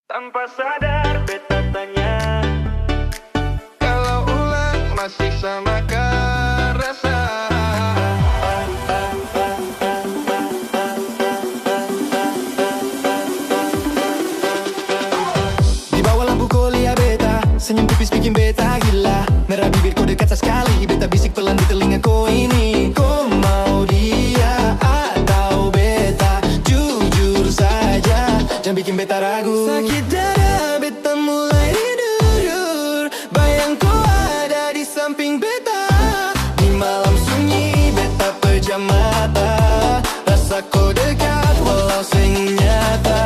Tanpa sadar beta tanya, Kalau ulang masih sama rasa. Di bawah lampu kuliah beta, senyum tipis bikin beta gila. Merah bibir kau dekat sekali, beta bisik pelan di telinga kau ini. Kau mau dia atau beta? Jujur saja, jangan bikin beta ragu. Sakit dada, beta mulai tidur. Bayang kau ada di samping beta. Di malam sunyi, beta pejam mata. Rasa kau dekat, walau sing nyata.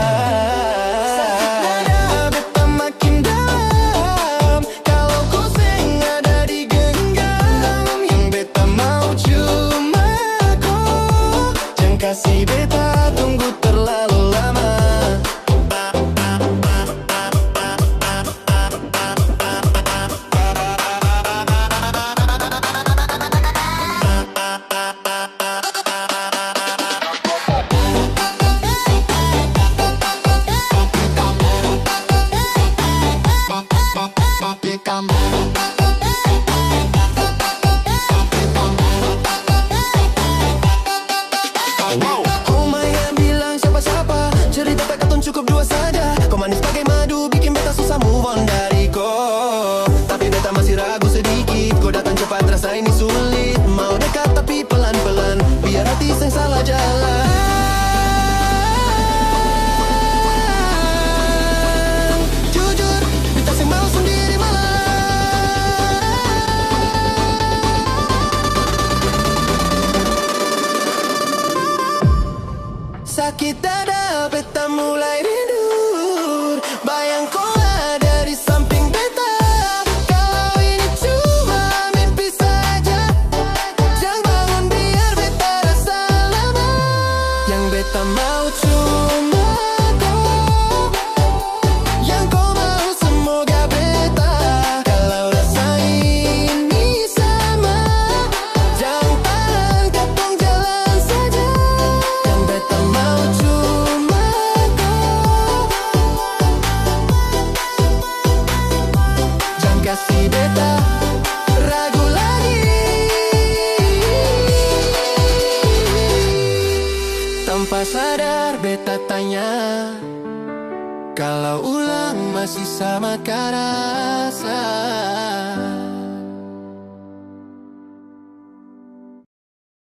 Sakit dada, beta makin dalam. Kalau kau sing ada di genggam. Yang beta mau cuma kau. Jangan kasih beta tunggu terlalu lama. Oh my, yang bilang siapa-siapa. Cerita tak katun cukup dua saja. Kau manis bagai madu, bikin beta susah move on dari kau. Tapi beta masih ragu sedikit. Kau datang cepat, rasa ini sulit. Mau dekat tapi pelan-pelan, biar hati seng salah jalan. Jujur, beta seng mau sendiri malam. Sakit dada, beta mulai tidur. Bayang kau ada di samping beta. Kalau ini cuma mimpi saja, jangan bangun biar beta rasa lama. Yang beta mau cuma kau. Yang kau mau semoga beta. Kalau rasa ini sama, jangan palang katong jalan saja. Yang beta mau cuma kau. Jangan kasih beta ragu lagi. Tanpa sadar beta tanya, kalau ulang masih sama rasa.